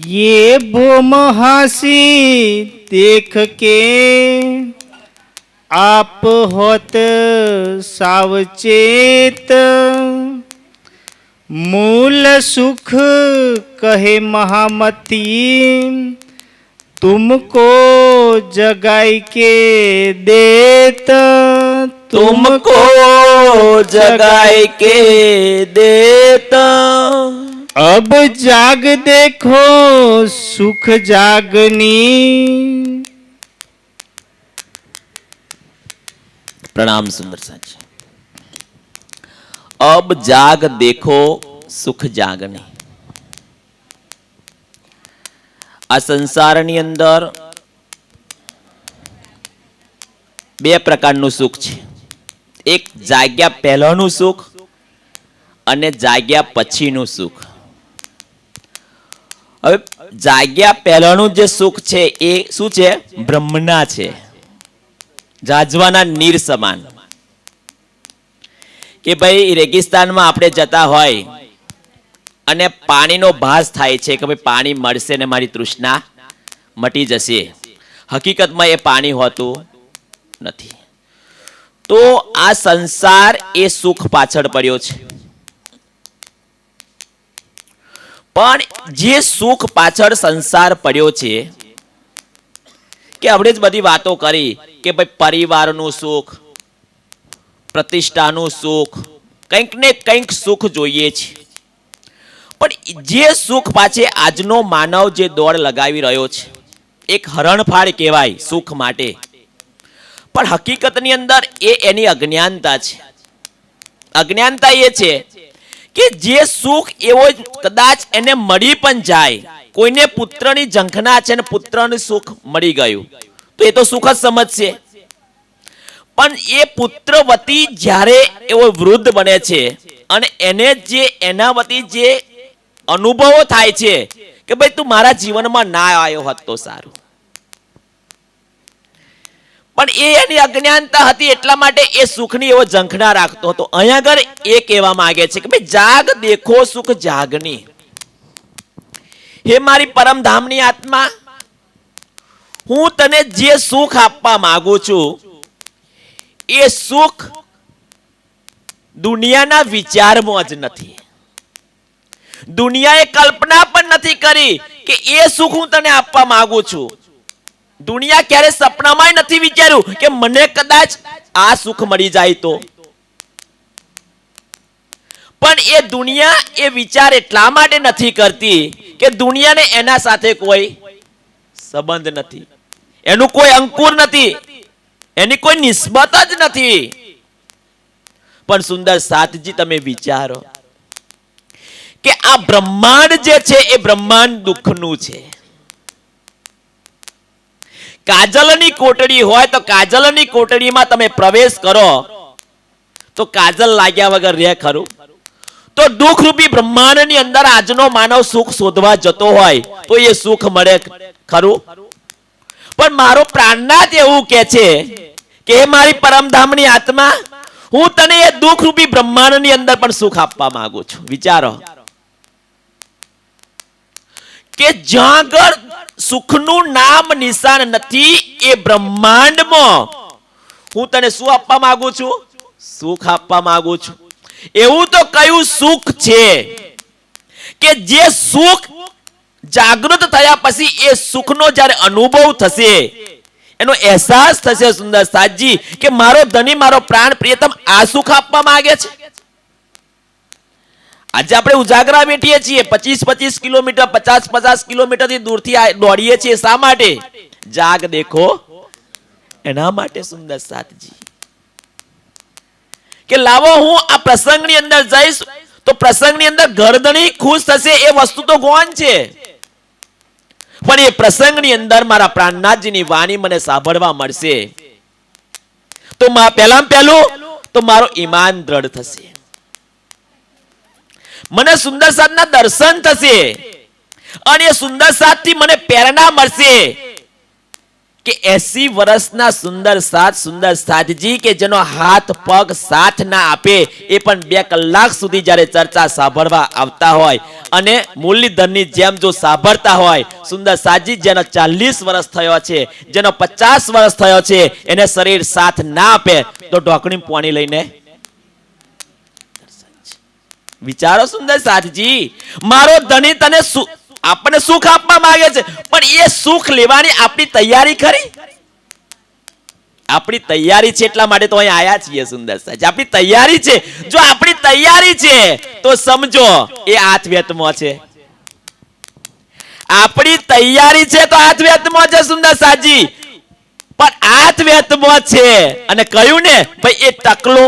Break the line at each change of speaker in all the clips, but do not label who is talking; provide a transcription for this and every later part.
ये भोम हासी देख के आप होत सावचेत, मूल सुख कहे महामती, तुमको जगाई के देत,
तुमको जगाई के देता।
अब जाग देखो सुख जागनी।
प्रणाम सुंदर साची। अब जाग देखो सुख जागनी। आ संसाરની અંદર બે પ્રકારનું સુખ છે, એક જાગ્યા પહેલાનું સુખ અને જાગ્યા પછીનું સુખ। હવે જાગ્યા પહેલાનું જે સુખ છે એ શું છે? બ્રહ્મના છે, જાજવાના નીર સમાન। કે ભાઈ રેગિસ્તાનમાં આપણે જતા હોય અને પાણીનો ભાસ થાય છે કે ભાઈ પાણી મળશે ને મારી તૃષ્ણા મટી જશે, હકીકતમાં એ પાણી હોતું નથી। તો આ સંસાર એ સુખ પાછળ પડ્યો છે, પણ જે સુખ પાછળ સંસાર પડ્યો છે કે આપણે જ બધી વાતો કરી કે ભાઈ પરિવારનું સુખ, પ્રતિષ્ઠાનું સુખ, કંઈક ને કંઈક સુખ જોઈએ છે, પણ જે સુખ પાછે આજનો માનવ જે દોડ લગાવી રહ્યો છે એક હરણફાળ કહેવાય સુખ માટે, પણ હકીકતની અંદર એ એની અજ્ઞાનતા છે। અજ્ઞાનતા એ છે કે જે સુખ એવો કદાચ એને મળી પણ જાય, કોઈને પુત્રની ઝંખના છે ને પુત્રનું સુખ મળી ગયું તો એ તો સુખ જ સમજશે, પણ એ પુત્રવતી જ્યારે એવો વૃદ્ધ બને છે અને એને જે એના વતી જે અનુભવો થાય છે કે ભાઈ તું મારા જીવનમાં ના આવ્યો હોત તો સારું, પણ એ એની અજ્ઞાનતા હતી એટલા માટે એ સુખની એવો ઝંખના રાખતો હતો। અહીંયા આગળ એ કહેવા માંગે છે કે ભાઈ જાગ દેખો સુખ જાગની। હે મારી પરમધામની આત્મા, હું તને જે સુખ આપવા માંગુ છું એ સુખ દુનિયાના વિચારમાં જ નથી, દુનિયાએ કલ્પના પણ નથી કરી કે એ સુખ હું તને આપવા માંગુ છું। દુનિયા ક્યારે સપનામાં નથી વિચાર્યું કે મને કદાચ આ સુખ મળી જાય તો, પણ એ દુનિયા એ વિચાર એટલા માટે નથી કરતી કે દુનિયાને એના સાથે કોઈ સંબંધ નથી, એનું કોઈ અંકુર નથી, એની કોઈ નિસ્બત જ નથી। પણ સુંદર સાથજી તમે વિચારો કે આ બ્રહ્માંડ જે છે એ બ્રહ્માંડ દુઃખનું છે। કાજલની કોટડી હોય તો કાજલની કોટડીમાં તમે પ્રવેશ કરો તો કાજલ લાગ્યા વગર રહે ખરું? તો દુઃખ રૂપી બ્રહ્માંડની અંદર આજનો માનવ સુખ શોધવા જતો હોય તો એ સુખ મળે ખરું? પણ મારો પ્રાણનાથ એવું કહે છે કે મારી પરમધામની આત્મા, હું તને એ દુઃખ રૂપી બ્રહ્માંડની અંદર પણ સુખ આપવા માંગુ છું। વિચારો કે જ્યાં આગળ સુખનું નામ નિશાન નથી એ બ્રહ્માંડમાં હું તને શું આપવા માંગુ છું? સુખ આપવા માંગુ છું। એવું તો કયું સુખ છે કે જે સુખ જાગૃત થયા પછી એ સુખનો જ્યારે અનુભવ થશે, એનો અહેસાસ થશે સુંદર સાજી કે મારો ધણી, મારો પ્રાણ પ્રિયતમ આ સુખ આપવા માંગે છે। આજે આપણે ઉજાગરા બેઠીએ છીએ 25-25 કિલોમીટર, 50-50 કિલોમીટર થી દૂરથી દોડીએ છીએ, શા માટે? જાગ દેખો એના માટે સુંદર સાથજી કે લાવો હું આ પ્રસંગની અંદર જઈશ તો પ્રસંગની અંદર ઘરધણી ખુશ થશે એ વસ્તુ તો ગૌણ છે, પણ એ પ્રસંગની અંદર મારા પ્રાણનાથજીની વાણી મને સાંભળવા મળશે તો પહેલામાં પહેલું તો મારો ઈમાન દ્રઢ થશે, મને સુંદર સાધના દર્શન થશે અને એ સુંદર સાથ થી મને પ્રેરણા મળશે કે 80 વર્ષના સુંદર સાધજી કે જેનો હાથ પગ સાથ ના આપે એ પણ 2 કલાક સુધી જ્યારે ચર્ચા સાંભળવા આવતા હોય અને મુરલીધરની જેમ જો સાંભળતા હોય, સુંદર સાધજી જેનો 40 વર્ષ થયો છે, જેનો 50 વર્ષ થયો છે, એને શરીર સાથ ના આપે તો ઢોકણી પાણી લઈને વિચારો સુંદર સાધજી, મારો ધણી તને આપણને સુખ આપવા માંગે છે, પણ એ સુખ લેવાની આપણી તૈયારી ખરી? આપણી તૈયારી છે એટલા માટે તો અહીં આયા છીએ સુંદર સાહેબ, આપણી તૈયારી છે. જો આપણી તૈયારી છે તો સમજો એ હાથવેતમાં છે. આપણી તૈયારી છે તો હાથવેતમાં છે સુંદર સાજી, પણ હાથવેતમાં છે અને કહ્યું ને ભાઈ એ ટકલો,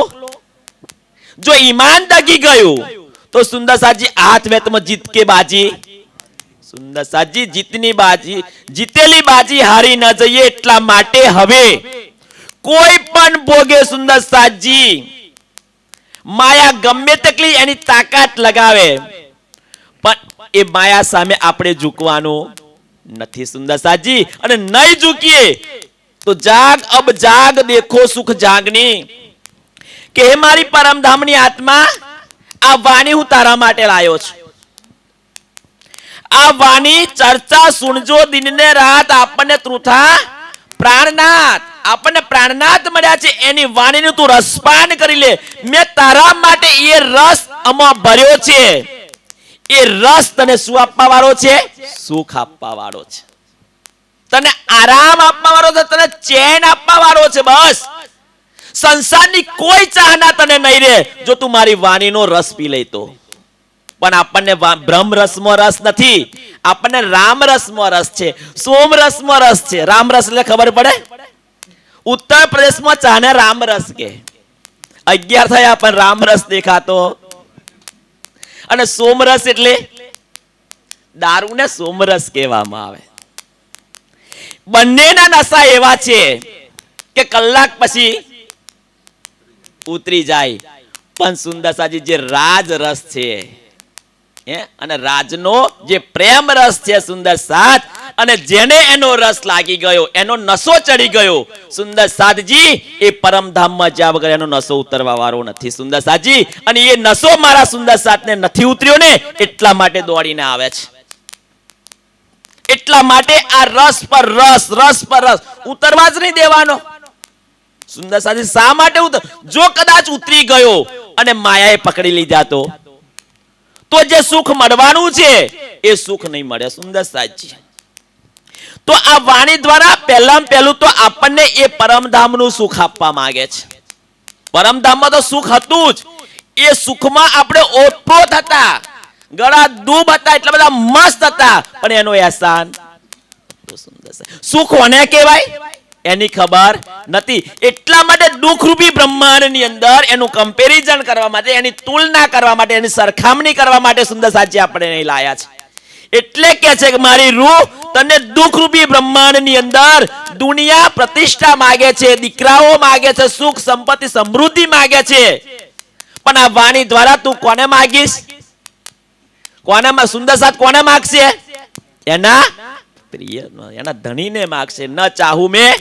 જો ઈમાન દગી ગયું તો સુંદર સાજી હાથવેતમાં જીત કે બાજી, સુંદર સાજી જીતની બાજી, જીતેલી બાજી હારી ન જઈએ એટલા માટે હવે કોઈ પણ ભોગે સુંદર સાજી માયા ગમે તેટલી એની તાકાત લગાવે પણ એ માયા સામે આપણે ઝૂકવાનું નથી સુંદર સાજી, અને નહીં ઝૂકીએ તો જાગ અબ જાગ દેખો સુખ જાગની, કે હે મારી પરમધામની આત્મા, આ વાણી હું તારા માટે લાયો છું. આ વાણી ચર્ચા સુણજો દિન ને રાત, આપણને તૃથા પ્રાણનાથ, આપણને પ્રાણનાથ મળ્યા છે, એની વાણીનું તું રસપાન કરી લે. મેં તારા માટે એ રસ આમાં ભર્યો છે. એ રસ તને શું આપવા વાળો છે? સુખ આપવા વાળો છે, તને આરામ આપવા વાળો છે, તને ચેન આપવા વાળો છે. બસ સંસારની કોઈ ચાહના તને નહીં રહે જો તું મારી વાણીનો રસ પી લે તો. પણ આપણને બ્રહ્મ રસમાં રસ નથી, આપણને રામ રસમાં રસ છે, સોમ રસમાં રસ છે. રામ રસ એટલે ખબર પડે, ઉત્તર પ્રદેશમાં ચાને રામ રસ કે 11 થયા પણ રામ રસ દેખાતો, અને સોમરસ એટલે દારૂને સોમરસ કહેવામાં આવે. બંનેના નશા એવા છે કે કલાક પછી ઉતરી જાય, પણ સુંદર સાજી જે રાજ રસ છે અને રાજનો જે પ્રેમ રસ છે સુંદર સાથ, અને જેને એનો રસ લાગી ગયો, એનો નશો ચડી ગયો સુંદર સાધજી, એ પરમધામમાં જ્યાં વગર એનો નશો ઉતરવા વાળો નથી સુંદર સાધજી. અને એ નશો મારા સુંદર સાથને નથી ઉતર્યો ને એટલા માટે દોડીને આવે છે. એટલા માટે આ રસ પર રસ, રસ પર રસ ઉતરવા જ નહીં દેવાનો સુંદર સાથી. શા માટે જો કદાચ ઉતરી ગયો અને માયાએ પકડી લીધા તો જે સુખ મળવાનું છે એ સુખ નહીં મળે સુંદર સાજી. તો આ વાણી દ્વારા પહેલું તો આપણને એ પરમધામનું સુખ આપવા માંગે છે. પરમધામમાં તો સુખ હતું જ, એ સુખમાં આપણે ઓતપ્રોત હતા, ગળા ડૂબ હતા, એટલા બધા મસ્ત હતા, પણ એનો એહસાન તો સુંદર સુખ કોને કહેવાય એની ખબર નથી. એટલા માટે દુઃખરૂપી બ્રહ્માંડની અંદર એનું કમ્પેરિઝન કરવા માટે, એની તુલના કરવા માટે, એની સરખામણી કરવા માટે સુંદર સાચી આપણે નહીં લાયા છે. એટલે કે છે કે મારી રૂહ તને દુઃખરૂપી બ્રહ્માંડની અંદર દુનિયા પ્રતિષ્ઠા માગે છે, દીકરાઓ માગે છે, સુખ સંપત્તિ સમૃદ્ધિ માગે છે, પણ આ વાણી દ્વારા તું કોને માગીશ? કોને સુંદર સાથ કોને માગશે? એના પ્રિય, એના ધણીને માગશે. ન ચાહું મેં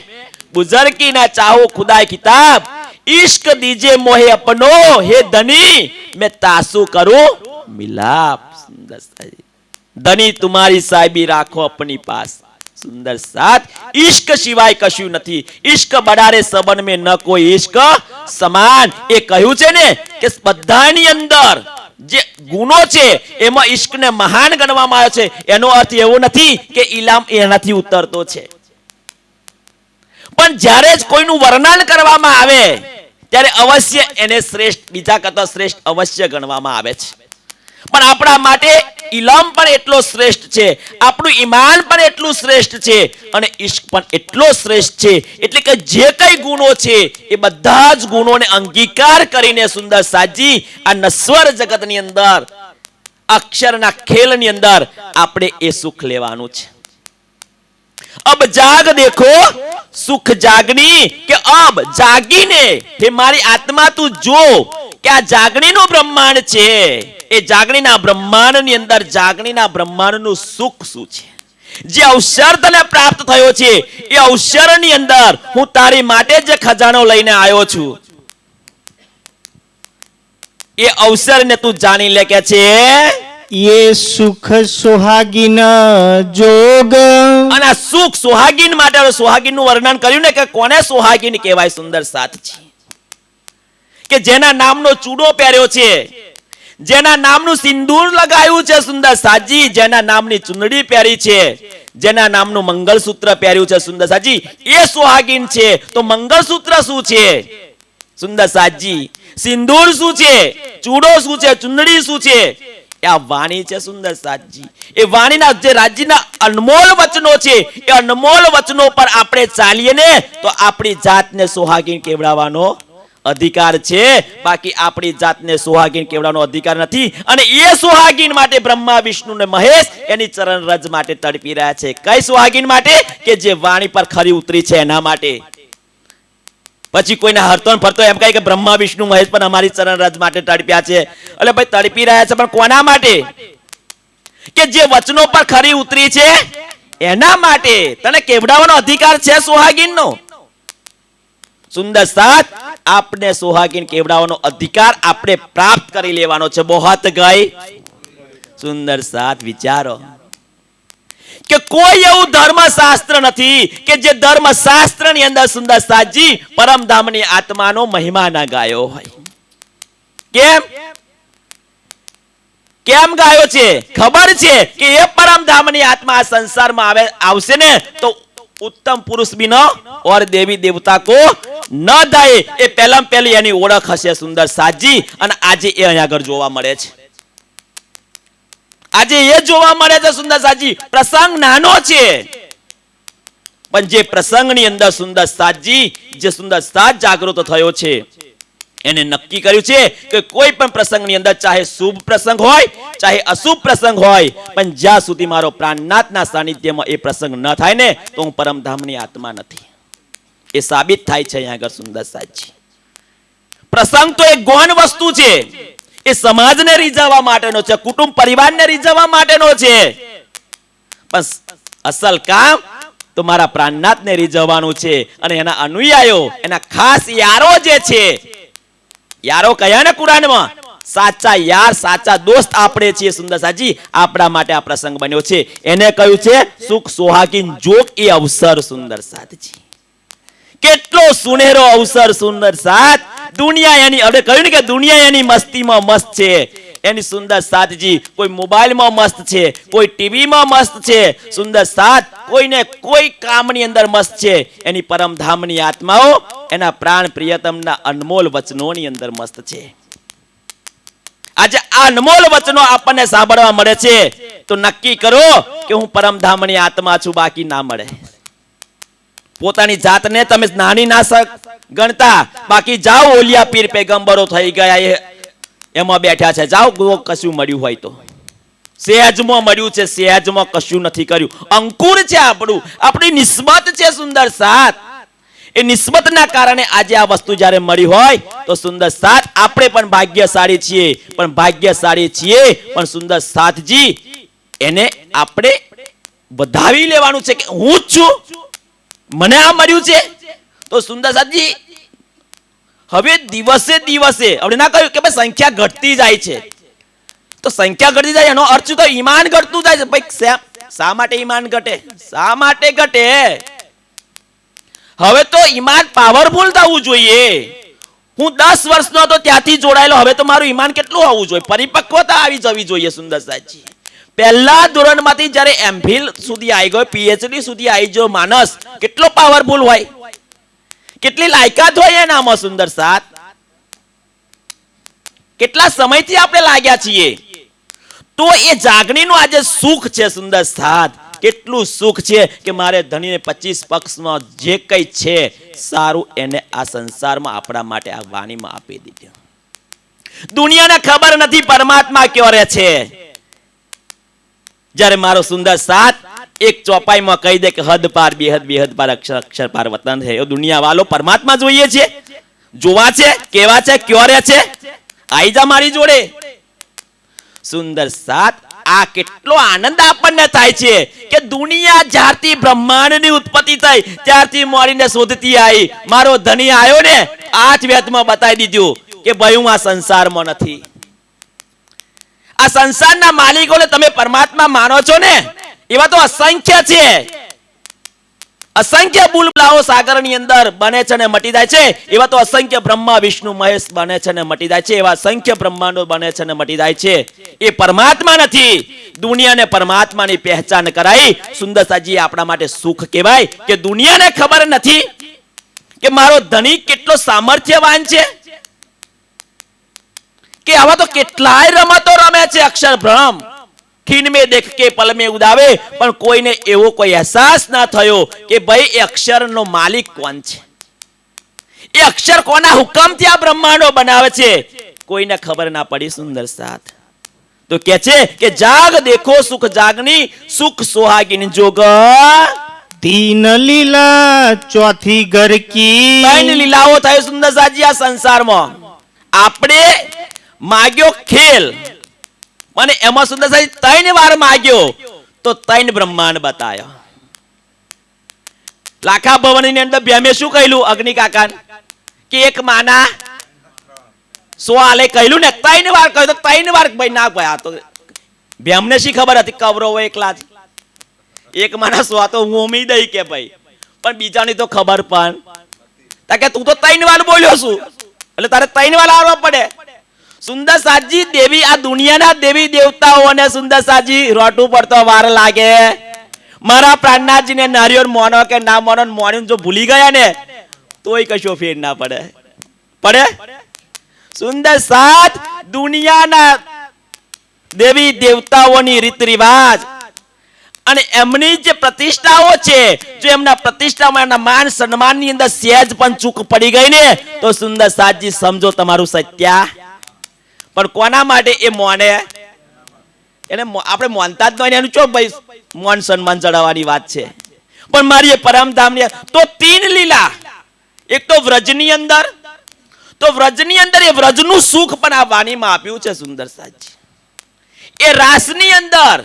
बुजुर्गी ना चाहो खुदा किताब, इश्क दीजे मोहे अपनो, हे धनी मैं तासु करूं मिलाप. सुंदर धनी तुम्हारी साहिबी राखो अपनी पास. सुंदर साथ इश्क सिवाय कशु नहीं, इश्क बड़ारे सबन में न कोई इश्क समान. ए कह્યું છે ને કે બધાની અંદર જે ગુણો છે એમાં ઇશ્કને મહાન ગણવામાં આવ્યો છે. એનો અર્થ એવો નથી કે ઇલામ એનાથી ઉતરતો છે, પણ જ્યારે જ કોઈનું વર્ણન કરવામાં આવે ત્યારે અવશ્ય એને શ્રેષ્ઠ, બીજા કરતા શ્રેષ્ઠ અવશ્ય ગણવામાં આવે છે. પણ આપણા માટે ઇલમ પણ એટલો શ્રેષ્ઠ છે, આપણું ઈમાન પણ એટલું શ્રેષ્ઠ છે, અને ઇશ્ક પણ એટલો શ્રેષ્ઠ છે. એટલે કે જે કઈ ગુણો છે એ બધા જ ગુણોને અંગીકાર કરીને સુંદર સાજી આ નશ્વર જગતની અંદર, અક્ષરના ખેલની અંદર આપણે એ સુખ લેવાનું છે. अब जाग देखो सुख जागनी, के अब जागीने हे मारी आत्मा तू जो કે આ જાગણીનું બ્રહ્માંડ છે, એ જાગણીના બ્રહ્માંડની અંદર જાગણીના બ્રહ્માંડનું સુખ શું છે જે અવસર તને પ્રાપ્ત થયો છે એ અવસરની અંદર હું તારી માટે જે ખજાનો લઈને આવ્યો છું એ અવસરને તું જાણી લે કે છે
ये सुख सुहागिन जोग
અને આ સુખ સુહાગીન માટે સુહાગીનનું વર્ણન કર્યું ને કે કોને સુહાગીન કહેવાય સુંદર સાથ છે કે જેના નામનો ચૂડો પહેર્યો છે, જેના નામનું સિંદૂર લગાવ્યું છે સુંદર સાજી, જેના નામની ચુંદડી પહેરી છે, જેના નામનું મંગળસૂત્ર પહેર્યું છે સુંદર સાજી, એ સુહાગીન છે. તો મંગળસૂત્ર શું છે સુંદર સાજી? સિંદૂર શું છે? ચૂડો શું છે? ચુંદડી શું છે? આ વાણી છે સુંદર સાજી. એ વાણીના જે રાજ્યના અનમોલ વચનો છે એ અનમોલ વચનો પર આપણે ચાલીએ ને તો આપણી જાતને સુહાગીન કેવડાવવાનો અધિકાર છે. બાકી આપણી જાતને સુહાગીન કેવડાવવાનો અધિકાર નથી. અને એ સુહાગીન માટે બ્રહ્મા વિષ્ણુ ને મહેશ એની ચરણ રજ માટે તડપી રહ્યા છે. કઈ સુહાગીન માટે? કે જે વાણી પર ખરી ઉતરી છે એના માટે. પછી કોઈને હરતો ફરતો એમ કહે કે બ્રહ્મા વિષ્ણુ મહેશ પણ અમારી ચરણ રજ માટે તડપ્યા છે. એટલે ભાઈ તડપી રહ્યા છે પણ કોના માટે? કે જે વચનો પર ખરી ઉતરી છે એના માટે. તને કેવડાવવાનો અધિકાર છે સુહાગીનનો. સુંદર સાથ, આપને સુહાગીન કેવડાવવાનો અધિકાર આપણે પ્રાપ્ત કરી લેવાનો છે. બહોત ગઈ સુંદર સાથ. વિચારો કે કોઈ એવું ધર્મશાસ્ત્ર નથી કે જે ધર્મશાસ્ત્રની અંદર સુંદર સાજી પરમધામની આત્માનો મહિમા ના ગાયો હોય. કેમ કેમ ગાયો છે? ખબર છે કે એ પરમધામની આત્મા આ સંસારમાં આવશે ને તો उत्तम पुरुष भी न और देवी देवता को न दाए એ પહેલામાં પહેલી એની ઓળખ હશે સુંદર સાજી. અને આજે એ અહીંયા આગળ જોવા મળે છે. આજે એ જોવા મળે છે સુંદર સાજી. પ્રસંગ નાનો છે પણ જે પ્રસંગની અંદર સુંદર સાજી જે સુંદર સાજ જાગૃત થયો છે એને નક્કી કર્યું છે કે કોઈ પણ પ્રસંગની અંદર ચાહે શુભ પ્રસંગ હોય ચાહે અશુભ પ્રસંગ હોય પણ જ્યાં સુધી મારો પ્રાણનાથના સાનિધ્યમાં એ પ્રસંગ ન થાય ને તો હું પરમધામની આત્મા નથી. એ સાબિત થાય છે અહીંયા આગળ સુંદર સાજી. પ્રસંગ તો એક ગૌણ વસ્તુ છે. એ સમાજને રીઝવવા માટેનો છે, કુટુંબ પરિવારને રીઝવવા માટેનો છે. પણ અસલ કામ તો મારા પ્રાણનાથને રીઝવવાનું છે. અને એના અનુયાયીઓ, એના ખાસ યારો જે છે, યારો કયા ને કુરાનમાં? સાચા યાર, સાચા દોસ્ત આપણે છીએ સુંદર સાજી. આપણા માટે આ પ્રસંગ બન્યો છે. એને કહ્યું છે સુખ સુહાગીન જોગ એ અવસર સુંદર સાતજી. કેટલો સુનેરો અવસર સુંદર સાત. દુનિયા એની આપણે કહ્યું ને કે દુનિયા એની મસ્તીમાં મસ્ત છે. એની સુંદર સાતજી કોઈ મોબાઈલમાં મસ્ત છે, કોઈ ટીવીમાં મસ્ત છે સુંદર સાત, કોઈને કોઈ કામની અંદર મસ્ત છે. એની પરમધામની આત્માઓ એના પ્રાણ પ્રિયતમના અનમોલ વચનોની અંદર મસ્ત છે. આજે આ અનમોલ વચનો આપણને સાંભળવા મળે છે તો નક્કી કરો કે હું પરમધામની આત્મા છું, બાકી ના મળે. પોતાની જાતને તમે નાની ના ગણતા, બાકી જાઓ ઓલિયા પીર પેગંબરો થઈ ગયા એમાં બેઠા છે. જાઓ કશું મળ્યું હોય તો સહેજમાં મળ્યું છે, સહેજમાં કશું નથી કર્યું. અંકુર છે આપણું, આપણી નિસ્બત છે સુંદર સાત. એ નિસ્બતના કારણે આજે આ વસ્તુ જ્યારે મળી હોય તો સુંદર સાત આપણે પણ ભાગ્યશાળી છીએ. પણ ભાગ્યશાળી છીએ પણ સુંદર સાતજી એને આપણે વધાવી લેવાનું છે કે હું જ છું, મને આ મળ્યું છે. તો સુંદર સાતજી હવે દિવસે દિવસે આપણે ના કહ્યું કે ભાઈ સંખ્યા ઘટતી જાય છે. તો સંખ્યા ઘટતી જાય એનો અર્થ તો ઈમાન ઘટતું જાય છે. ભાઈ શા માટે ઈમાન ઘટે? શા માટે ઘટે? હવે તો ઈમાન પાવરફુલ થવું જોઈએ. હું 10 વર્ષનો હતો ત્યાંથી જોડાયેલો, હવે તો મારું ઈમાન કેટલું હોવું જોઈએ? પરિપક્વતા આવી જવી જોઈએ સુંદર સાજી. પહેલા ધોરણમાંથી જ્યારે એમફિલ સુધી આવી ગયો, પીએચડી સુધી આવી ગયો માણસ, કેટલો પાવરફુલ હોય, કેટલી લાયકાત હોય એનામાં સુંદર સાત. કેટલા સમયથી આપણે લાગ્યા છીએ. તો એ જાગણીનું આજે સુખ છે સુંદર સાત. કેટલું સુખ છે કે મારે ધણીને 25 પક્ષમાં જે કઈ છે સારું એને આ સંસારમાં આપણા માટે આ વાણીમાં આપી દીધું. દુનિયાને ખબર નથી પરમાત્મા ક્યાં રહે છે. જ્યારે મારો સુંદર સાત એક ચોપાઈમાં કહી દે કે હદ પાર બેહદ, બેહદ પાર અક્ષર, અક્ષર પાર વતન છે. એ દુનિયા વાળો પરમાત્મા જોઈએ છે, જોવા છે, કેવા છે, ક્યાં રહે છે, આઈ જા મારી જોડે. સુંદર સાત આ કેટલો આનંદ આપણને થાય છે કે દુનિયા જ્યારથી બ્રહ્માંડની ઉત્પત્તિ થઈ ત્યારથી મોડીને શોધતી આવી, મારો ધણી આવ્યો ને 8 વેદમાં બતાવી દીધું કે ભાઈ હું આ સંસારમાં નથી. આ સંસારના માલિકોને તમે પરમાત્મા માનો છો ને, એવા તો અસંખ્ય છે. અસંખ્ય બુલબુલાઓ સાગરની અંદર બને છે ને મટી જાય છે, એવા તો અસંખ્ય બ્રહ્મા વિષ્ણુ મહેશ બને છે ને મટી જાય છે, એવા અસંખ્ય બ્રહ્માંડો બને છે ને મટી જાય છે. એ પરમાત્મા નથી. દુનિયાને પરમાત્માની પહેચાન કરાઈ સુંદરસાજી આપણા માટે સુખ કહેવાય કે દુનિયાને ખબર નથી કે મારો ધણી કેટલો સામર્થ્યવાન છે, કે આવા તો કેટલાય રમતો રમે છે અક્ષર ભ્રમ, ખીન में देख के पल में उदावे, પણ કોઈને એવો કોઈ અહેસાસ ના થયો કે ભાઈ એ અક્ષરનો માલિક કોણ છે, એ અક્ષર કોના હુકમથી આ બ્રહ્માંડો બનાવે છે, કોઈને ખબર ના પડી. સુંદર સાથ તો કે છે કે જાગ દેખો સુખ જાગની, સુખ સોહાગીન જોગ.
3 લીલા ચોથી ઘર કી.
3 લીલાઓ થાય સુંદર સાજી આ સંસારમાં. આપણે માગ્યો ખેલ, મને એમાં સુંદર સાજી 3 વાર માગ્યો તો 3 બ્રહ્માંડ બતાયો. લાખા ભવનની અંદર બેમે શું કહેલું અગ્નિ કાકા કે એક માના 100 આલે કહેલું ને, 3 વાર કહ્યું તો 3 વાર ભાઈ ના ગયા. તો બેમને શી ખબર હતી કવરો એકલા જ, એક માના 100 તો હું ઉમી દઈ કે ભાઈ, પણ બીજાની તો ખબર પણ કે તું તો 3 વાર બોલ્યો છું એટલે તારે 3 વાર આવવા પડે. સુંદર સાજી દેવી, આ દુનિયાના દેવી દેવતાઓને સુંદર સાજી રોટું પડતો વાર લાગે. મારા પ્રાણનાથજીને નારિયોર મોનો કે ના મોનો, મોનો જો ભૂલી ગયા ને તોય કશો ફેર ના પડે. પડે સુંદર સાત દુનિયાના દેવી દેવતાઓની રીત રિવાજ અને એમની જે પ્રતિષ્ઠાઓ છે, જો એમના પ્રતિષ્ઠામાં એમના માન સન્માનની અંદર સહેજ પણ ચૂક પડી ગઈ ને તો સુંદર સાતજી સમજો તમારું સત્યા. પણ કોના માટે એ મોને, એને આપણે મોનતા જ નહીં, એનું ચો ભાઈ મોન સન્માન ચડાવવાની વાત છે. પણ મારી પરમધામની તો 3 લીલા, એક તો વ્રજની અંદર, તો વ્રજની અંદર એ વ્રજનું સુખ પણ આ વાણીમાં આપ્યું છે સુંદર સાજી. એ રાસની અંદર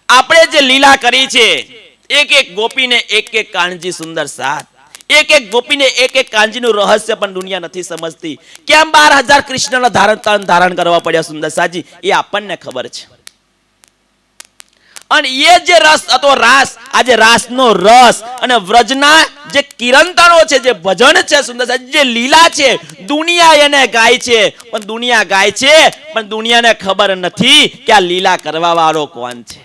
આપણે જે લીલા કરી છે, એક એક ગોપીને એક એક કાનજી સુંદર સાથ, એક એક ગોપીને એક એક કાંજીનું રહસ્ય પણ દુનિયા નથી સમજતી. કેમ 12,000 કૃષ્ણનો ધારણ કરવા પડ્યા સુંદર સાજી, એ આપણને ખબર છે. અને એ જે રસ હતો રાસ, આજે રાસનો રસ અને વ્રજના જે કિરંતનો છે, જે ભજન છે સુંદર સાજી, જે લીલા છે, દુનિયા એને ગાય છે, પણ દુનિયા ગાય છે પણ દુનિયાને ખબર નથી કે આ લીલા કરવા વાળો કોણ છે.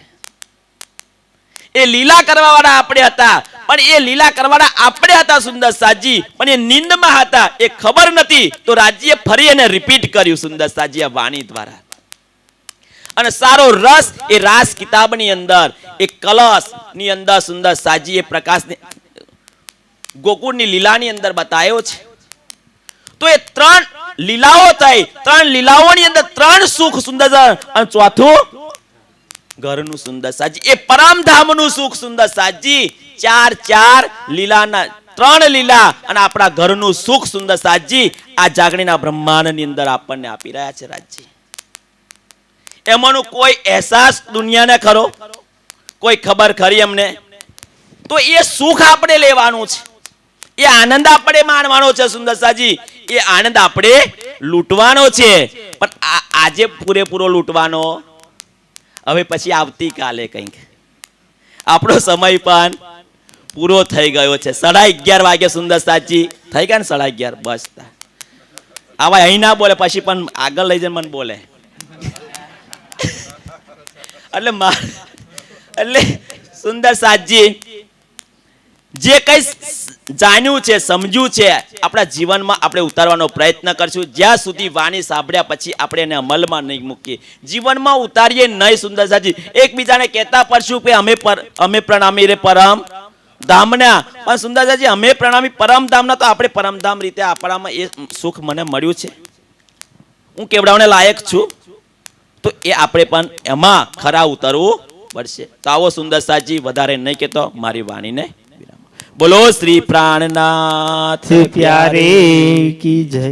એ લીલા કરવા વાળા આપણે હતા, પણ એ લીલા કરવાના આપણે હતા સુંદર સાજી, પણ એ નિંદમાં હતા, એ ખબર નથી. તો રાજ્ય ફરી એને રિપીટ કર્યું સુંદર સાજી આ વાણી દ્વારા. અને સારો રસ એ રાસ કિતાબની અંદર, એ કલશ ની અંદર સુંદર સાજી એ પ્રકાશની ગોકુળની લીલાની અંદર બતાવ્યો છે. તો એ 3 લીલાઓ થઈ, 3 લીલાઓની અંદર 3 સુખ સુંદર, અને ચોથું ઘરનું સુંદર સાજી, એ પરમધામનું સુખ સુંદર સાજી. 4 લીલાના 3 લીલા અને આપણા ઘરનું સુખ સુંદર સાજી આ જાગણીના બ્રહ્માંડની અંદર આપણને આપી રહ્યા છે રાજજી. એમાંનું કોઈ અહેસાસ દુનિયાને ખરો, કોઈ ખબર ખરી અમને? તો એ સુખ આપણે લેવાનું છે, એ આનંદ આપણે માણવાનો છે સુંદર સાજી, એ આનંદ આપણે લૂંટવાનો છે. પણ આજે પૂરેપૂરો લૂંટવાનો, હવે પછી આવતીકાલે કંઈક. આપણો સમય પણ પૂરો થઈ ગયો છે. 11:30 વાગે સુંદર સાજી થઈ ગયા ને, 11:30 બસ. આવા અહીં ના બોલે, પછી પણ આગળ લઈ જઈને મને બોલે. એટલે સુંદર સાજી જે કઈ જાણ્યું છે, સમજ્યું છે, આપણા જીવનમાં આપણે ઉતારવાનો પ્રયત્ન કરશું. જ્યાં સુધી વાણી સાંભળ્યા પછી આપણે એને અમલમાં નહીં મૂકીએ, જીવનમાં ઉતારીએ નહીં સુંદર સાજી. એકબીજાને કહેતા પડશું કે અમે પ્રણામી રે પરમ ધામના, પણ સુંદર સાજી અમે પ્રણામી પરમ ધામના, તો આપણે પરમધામ રીતે આપણામાં એ સુખ મને મળ્યું છે, હું કેવડાવને લાયક છું, તો એ આપણે પણ એમાં ખરા ઉતરવું પડશે. તો આવો સુંદર સાજી, વધારે નહીં કહેતો, મારી વાણીને બોલો શ્રી પ્રાણનાથ
પ્યારે કી જય.